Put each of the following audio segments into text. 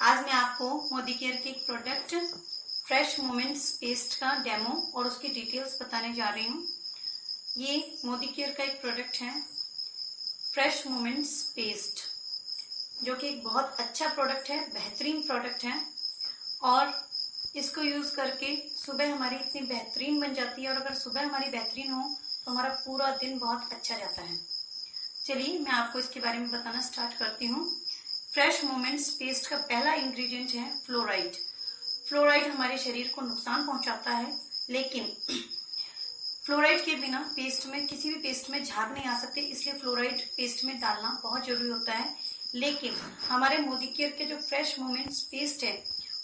आज मैं आपको मोदी केयर के एक प्रोडक्ट फ्रेश मोमेंट्स पेस्ट का डेमो और उसकी डिटेल्स बताने जा रही हूँ। ये मोदी केयर का एक प्रोडक्ट है फ्रेश मोमेंट्स पेस्ट, जो कि एक बहुत अच्छा प्रोडक्ट है, बेहतरीन प्रोडक्ट है। और इसको यूज करके सुबह हमारी इतनी बेहतरीन बन जाती है, और अगर सुबह हमारी बेहतरीन हो तो हमारा पूरा दिन बहुत अच्छा जाता है। चलिए मैं आपको इसके बारे में बताना स्टार्ट करती हूँ। फ्रेश मोमेंट्स पेस्ट का पहला इंग्रेडिएंट है फ्लोराइड। फ्लोराइड हमारे शरीर को नुकसान पहुंचाता है, लेकिन फ्लोराइड के बिना पेस्ट में, किसी भी पेस्ट में झाग नहीं आ सकते, इसलिए फ्लोराइड पेस्ट में डालना बहुत जरूरी होता है। लेकिन हमारे मोदी केयर के जो फ्रेश मोमेंट्स पेस्ट है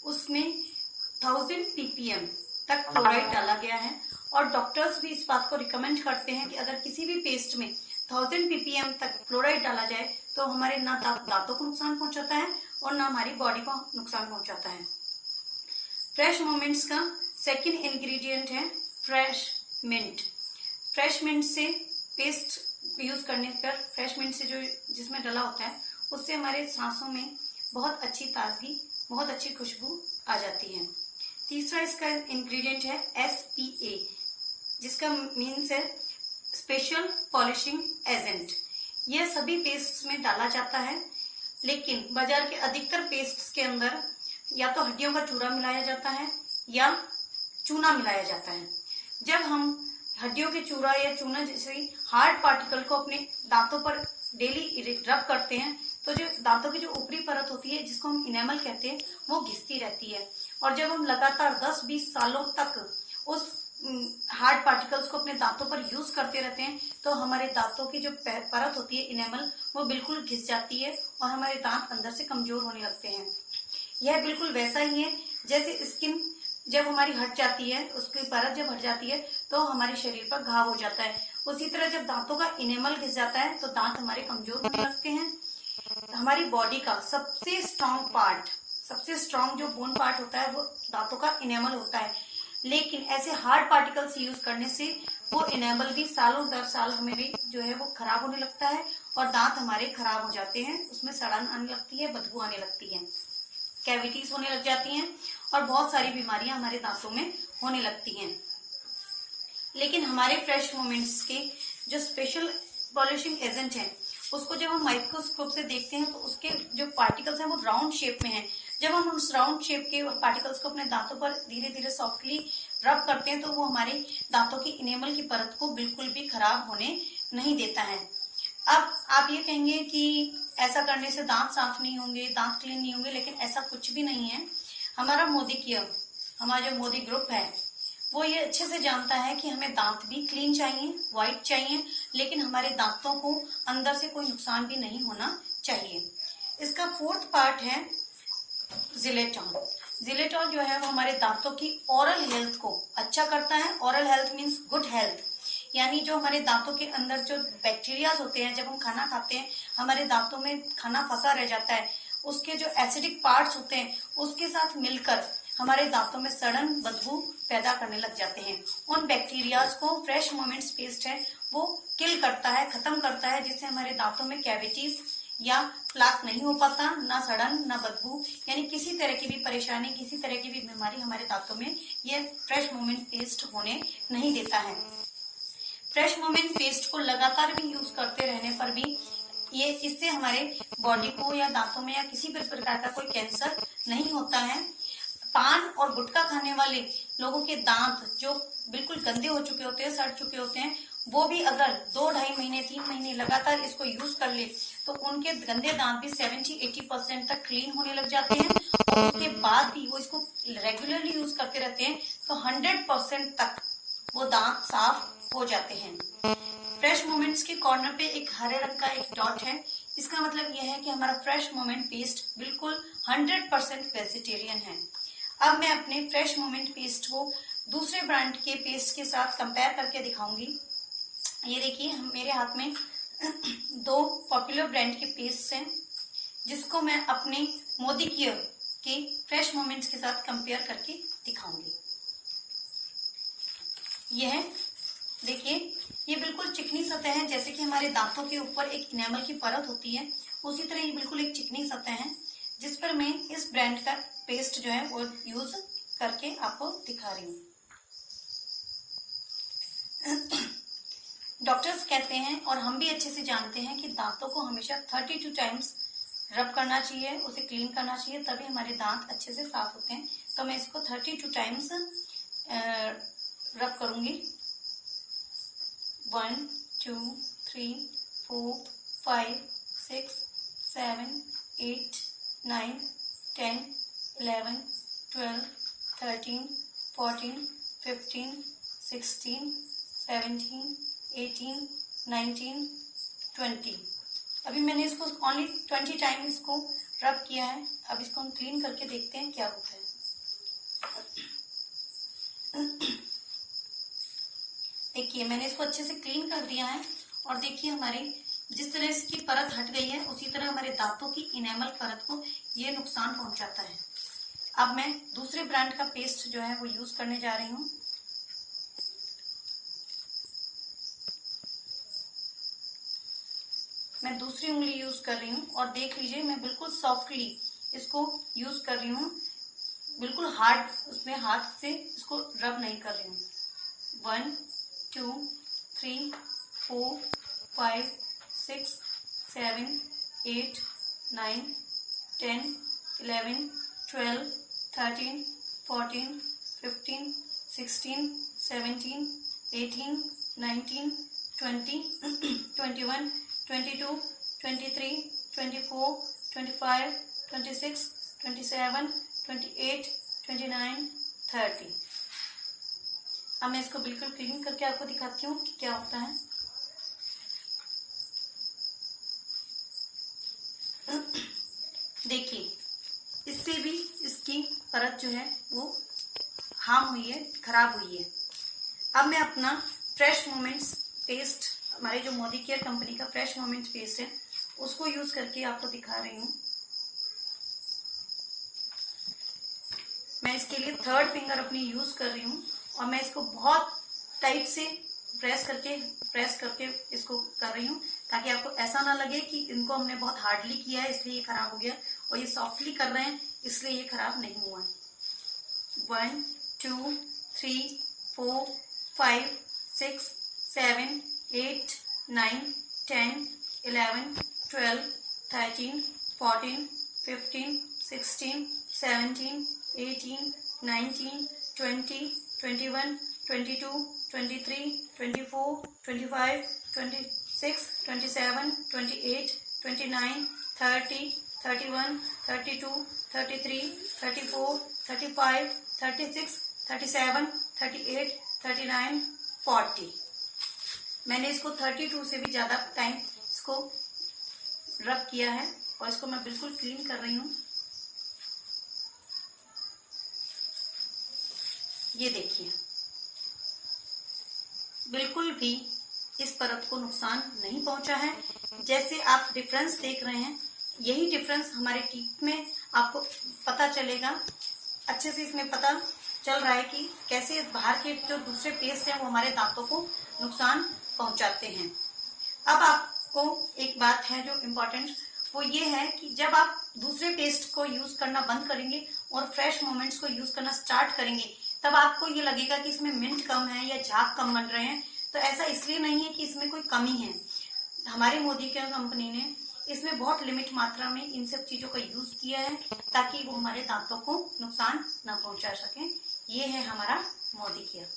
उसमें 1000 ppm तक फ्लोराइड डाला गया है, और डॉक्टर्स भी इस बात को रिकमेंड करते हैं कि अगर किसी भी पेस्ट में 1000 ppm तक फ्लोराइड डाला जाए तो हमारे ना दांतों को नुकसान पहुंचाता है और ना हमारी बॉडी को नुकसान पहुंचाता है। फ्रेश मोमेंट्स का सेकंड इंग्रेडिएंट है फ्रेश मिंट। फ्रेश मिंट से पेस्ट यूज करने पर, फ्रेश मिंट से जो जिसमें डला होता है उससे हमारे सांसों में बहुत अच्छी ताजगी, बहुत अच्छी खुशबू आ जाती है। तीसरा इसका इंग्रेडिएंट है SPA, जिसका मीन्स है स्पेशल पॉलिशिंग एजेंट। यह सभी पेस्ट्स में डाला जाता है, लेकिन बाजार के अधिकतर पेस्ट्स के अंदर या तो हड्डियों का चूरा मिलाया जाता है या चूना मिलाया जाता है। जब हम हड्डियों के चूरा या चूना जैसे हार्ड पार्टिकल को अपने दांतों पर डेली रब करते हैं तो जो दांतों की जो ऊपरी परत होती है, जिसको हम इनेमल कहते हैं, वो घिसती रहती है। और जब हम लगातार 10-20 सालों तक उस हार्ड पार्टिकल्स को अपने दांतों पर यूज करते रहते हैं तो हमारे दांतों की जो परत होती है इनेमल, वो बिल्कुल घिस जाती है और हमारे दांत अंदर से कमजोर होने लगते हैं। यह बिल्कुल वैसा ही है जैसे स्किन जब हमारी हट जाती है, उसकी परत जब हट जाती है तो हमारे शरीर पर घाव हो जाता है। उसी तरह जब दांतों का इनेमल घिस जाता है तो दांत हमारे कमजोर होने लगते हैं। हमारी बॉडी का सबसे स्ट्रांग पार्ट, सबसे स्ट्रांग जो बोन पार्ट होता है वो दांतों का इनेमल होता है, लेकिन ऐसे हार्ड पार्टिकल्स यूज करने से वो इनेमल भी सालों दर साल हमारी जो है वो खराब होने लगता है और दांत हमारे खराब हो जाते हैं। उसमें सड़न आने लगती है, बदबू आने लगती है, कैविटीज होने लग जाती हैं और बहुत सारी बीमारियां हमारे दांतों में होने लगती हैं। लेकिन हमारे फ्रेश मोमेंट्स के जो स्पेशल पॉलिशिंग एजेंट है उसको जब हम माइक्रोस्कोप से देखते हैं तो उसके जो पार्टिकल्स हैं वो राउंड शेप में हैं। जब हम उस राउंड शेप के पार्टिकल्स को अपने दांतों पर धीरे धीरे सॉफ्टली रब करते हैं तो वो हमारे दांतों की इनेमल की परत को बिल्कुल भी खराब होने नहीं देता है। अब आप ये कहेंगे कि ऐसा करने से दांत साफ नहीं होंगे, दांत क्लीन नहीं होंगे, लेकिन ऐसा कुछ भी नहीं है। हमारा मोदी केयर, हमारा जो मोदी ग्रुप है, वो ये अच्छे से जानता है कि हमें दांत भी क्लीन चाहिए, व्हाइट चाहिए, लेकिन हमारे दांतों को अंदर से कोई नुकसान भी नहीं होना चाहिए। इसका फोर्थ पार्ट है जिलेटॉल। जिलेटॉल जो है वो हमारे दांतों की ओरल हेल्थ को अच्छा करता है। Oral health means good health, यानी जो हमारे दांतों के अंदर जो बैक्टीरियाज होते हैं, जब हम खाना खाते हैं हमारे दांतों में खाना फंसा रह जाता है, उसके जो एसिडिक पार्ट्स होते हैं उसके साथ मिलकर हमारे दांतों में सड़न, बदबू पैदा करने लग जाते हैं। उन बैक्टीरियाज को फ्रेश मोमेंट्स पेस्ट है वो किल करता है, खत्म करता है, जिससे हमारे दांतों में कैविटीज या प्लाक नहीं हो पाता, ना सड़न ना बदबू, यानी किसी तरह की भी परेशानी, किसी तरह की भी बीमारी हमारे दांतों में ये फ्रेश मोमेंट पेस्ट होने नहीं देता है। फ्रेश मोमेंट पेस्ट को लगातार भी यूज करते रहने पर भी ये इससे हमारे बॉडी को या दांतों में या किसी भी प्रकार का कोई कैंसर नहीं होता है। पान और गुटखा खाने वाले लोगों के दांत जो बिल्कुल गंदे हो चुके होते हैं, सड़ चुके होते हैं, वो भी अगर 2-2.5 महीने 3 महीने लगातार इसको यूज कर ले तो उनके गंदे दांत भी 70-80% तक क्लीन होने लग जाते हैं। और उसके बाद भी वो इसको रेगुलरली यूज करते रहते हैं तो 100% तक वो दांत साफ हो जाते हैं। फ्रेश मोमेंट्स के कॉर्नर पे एक हरे रंग का एक डॉट है, इसका मतलब यह है कि हमारा फ्रेश मोमेंट पेस्ट बिल्कुल 100% वेजिटेरियन है। अब मैं अपने फ्रेश मोमेंट पेस्ट को दूसरे ब्रांड के पेस्ट के साथ कंपेयर करके दिखाऊंगी। ये देखिए मेरे हाथ में 2 पॉपुलर ब्रांड के पेस्ट हैं, जिसको मैं अपने मोदी केयर के फ्रेश मोमेंट्स के साथ कंपेयर करके दिखाऊंगी। यह देखिए, ये बिल्कुल चिकनी सतह है, जैसे कि हमारे दांतों के ऊपर एक इनेमल की परत होती है, उसी तरह ये बिल्कुल एक चिकनी सतह है जिस पर में इस ब्रांड का पेस्ट जो है वो यूज करके आपको दिखा रही हूँ। डॉक्टर्स कहते हैं और हम भी अच्छे से जानते हैं कि दांतों को हमेशा 32 टाइम्स रब करना चाहिए, उसे क्लीन करना चाहिए, तभी हमारे दांत अच्छे से साफ होते हैं। तो मैं इसको 32 टाइम्स रब करूंगी। 1 2 3 4 5 6 7 8 9 10 11 12 13 14 15 16 17 18 19 20। अभी मैंने इसको ओनली 20 टाइम इसको रब किया है। अब इसको हम क्लीन करके देखते हैं क्या होता है। देखिए मैंने इसको अच्छे से क्लीन कर दिया है और देखिए हमारी जिस तरह इसकी परत हट गई है उसी तरह हमारे दांतों की इनेमल परत को ये नुकसान पहुंचाता है। अब मैं दूसरे ब्रांड का पेस्ट जो है वो यूज करने जा रही हूँ। मैं दूसरी उंगली यूज कर रही हूँ और देख लीजिए मैं बिल्कुल सॉफ्टली इसको यूज कर रही हूँ, बिल्कुल हार्ड उसमें हाथ से इसको रब नहीं कर रही हूँ। 1 2 3 4 5 6 7 8 9 10 11 12 13 14 15 16 17 18 19 20 21 22 23 24 25 26 27 28 29 30। अब मैं इसको बिल्कुल क्लीन करके आपको दिखाती हूँ कि क्या होता है। देखिए इससे भी इसकी परत जो है वो हार्म हुई है, खराब हुई है। अब मैं अपना फ्रेश मोमेंट्स पेस्ट, हमारे जो मोदी केयर कंपनी का फ्रेश मोमेंट्स पेस्ट है, उसको यूज करके आपको दिखा रही हूँ। मैं इसके लिए थर्ड फिंगर अपनी यूज कर रही हूँ और मैं इसको बहुत टाइट से प्रेस करके इसको कर रही हूँ ताकि आपको ऐसा ना लगे कि इनको हमने बहुत हार्डली किया है इसलिए ये खराब हो गया, और ये सॉफ्टली कर रहे हैं इसलिए ये खराब नहीं हुआ। 1 2 3 4 5 6 7 8 9 10 11 12 13 14 15 16 17 18 19 20 21 22 23 24 25 26 27 28 29 30 31 32 33 34 35 36 37 38 39 40। मैंने इसको 32 से भी ज्यादा टाइम इसको रब किया है और इसको मैं बिल्कुल क्लीन कर रही हूँ। ये देखिए बिल्कुल भी इस परत को नुकसान नहीं पहुंचा है। जैसे आप डिफरेंस देख रहे हैं, यही डिफरेंस हमारे टीथ में आपको पता चलेगा। अच्छे से इसमें पता चल रहा है कि कैसे बाहर के जो दूसरे पेस्ट हैं वो हमारे दांतों को नुकसान पहुंचाते हैं। अब आपको एक बात है जो इम्पोर्टेंट, वो ये है कि जब आप दूसरे पेस्ट को यूज करना बंद करेंगे और फ्रेश मोमेंट्स को यूज करना स्टार्ट करेंगे, तब आपको ये लगेगा कि इसमें मिंट कम है या झाग कम बन रहे हैं। तो ऐसा इसलिए नहीं है कि इसमें कोई कमी है। हमारी मोदी केयर कंपनी ने इसमें बहुत लिमिट मात्रा में इन सब चीजों का यूज किया है ताकि वो हमारे दांतों को नुकसान न पहुंचा सके। ये है हमारा मोदी केयर।